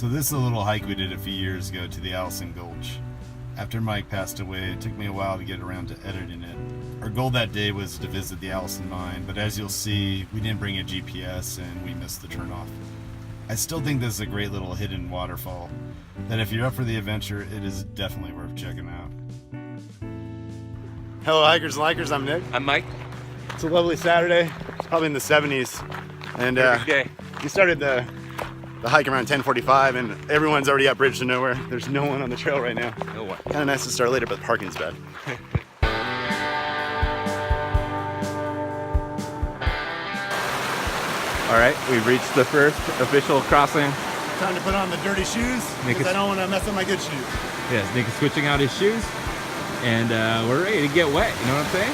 So this is a little hike we did a few years ago to the Allison Gulch. After Mike passed away, it took me a while to get around to editing it. Our goal that day was to visit the Allison Mine, but as you'll see, we didn't bring a GPS and we missed the turnoff. I still think this is a great little hidden waterfall, that if you're up for the adventure, it is definitely worth checking out. Hello hikers and likers, I'm Nick. I'm Mike. It's a lovely Saturday, it's probably in the 70s, and we started the hike around 10:45 and everyone's already at Bridge to Nowhere. There's no one on the trail right now. No one. Kind of nice to start later, but the parking's bad. All right, we've reached the first official crossing. Time to put on the dirty shoes, because I don't want to mess up my good shoes. Yes, Nick is switching out his shoes, and we're ready to get wet, you know what I'm saying?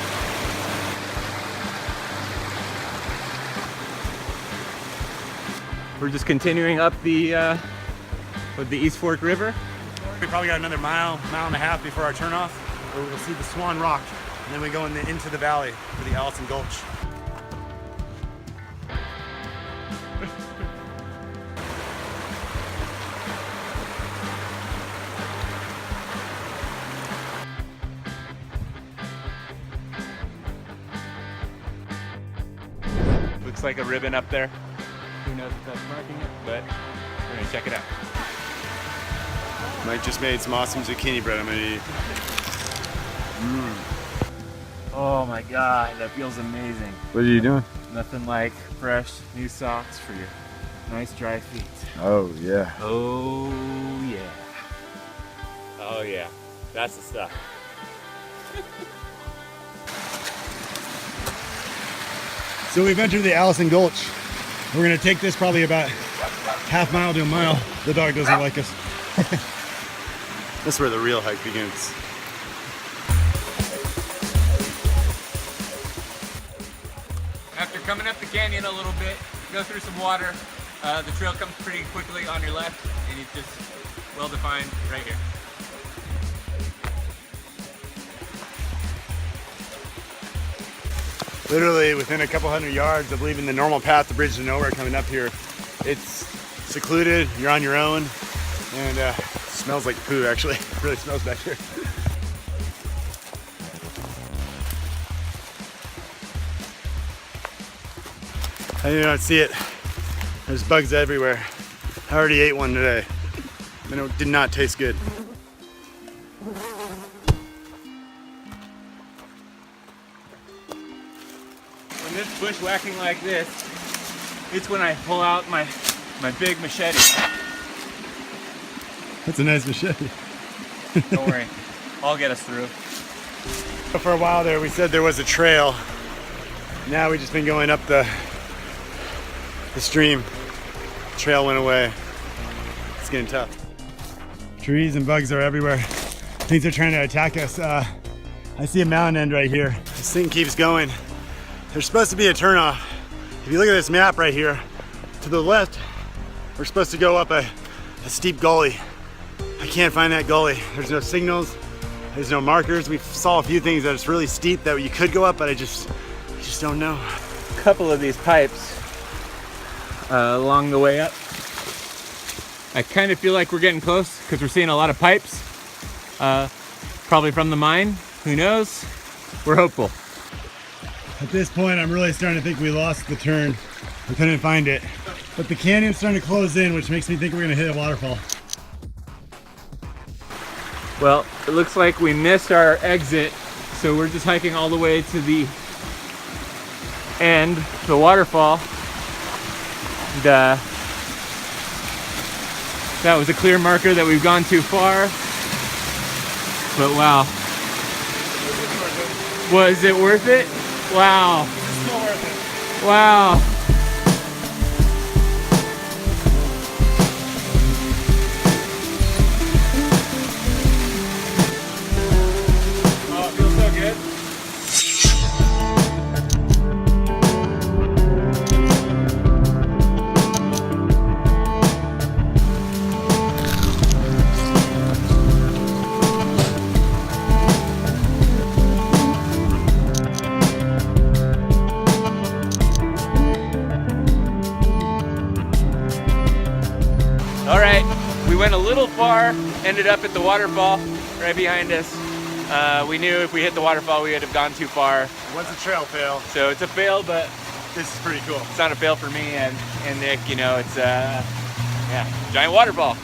We're just continuing up the East Fork River. We probably got another mile and a half before our turnoff, where we'll see the Swan Rock, and then we go into the valley for the Allison Gulch. Looks like a ribbon up there. Who knows if that's marking it, but we're gonna check it out. Mike just made some awesome zucchini bread I'm gonna eat. Oh my God, that feels amazing. What are you doing? Nothing like fresh new socks for your nice dry feet. Oh yeah. Oh yeah. Oh yeah, that's the stuff. So we've entered the Allison Gulch. We're gonna take this probably about half mile to a mile. The dog doesn't like us. This is where the real hike begins. After coming up the canyon a little bit, go through some water, the trail comes pretty quickly on your left, and it's just well defined right here. Literally within a couple hundred yards of leaving the normal path to Bridge to Nowhere coming up here. It's secluded, you're on your own, and it smells like poo actually. It really smells back here. I did not see it. There's bugs everywhere. I already ate one today, and it did not taste good. When it's bushwhacking like this, it's when I pull out my big machete. That's a nice machete. Don't worry, I'll get us through. For a while there, we said there was a trail. Now we've just been going up the stream. The trail went away. It's getting tough. Trees and bugs are everywhere. Things are trying to attack us. I see a mountain end right here. This thing keeps going. There's supposed to be a turnoff. If you look at this map right here, to the left, we're supposed to go up a steep gully. I can't find that gully. There's no signals, there's no markers. We saw a few things that it's really steep that you could go up, but I just don't know. A couple of these pipes along the way up. I kind of feel like we're getting close because we're seeing a lot of pipes. Probably from the mine, who knows? We're hopeful. At this point, I'm really starting to think we lost the turn. We couldn't find it. But the canyon's starting to close in, which makes me think we're gonna hit a waterfall. Well, it looks like we missed our exit, so we're just hiking all the way to the end, the waterfall. And, that was a clear marker that we've gone too far. But wow. Was it worth it? Wow. It's still worth it. Wow. Oh, it feels so good. car ended up at the waterfall right behind us. We knew if we hit the waterfall, we would have gone too far. Once a trail fail, So it's a fail, but this is pretty cool. it's not a fail for me and Nick. You know, it's yeah, giant waterfall.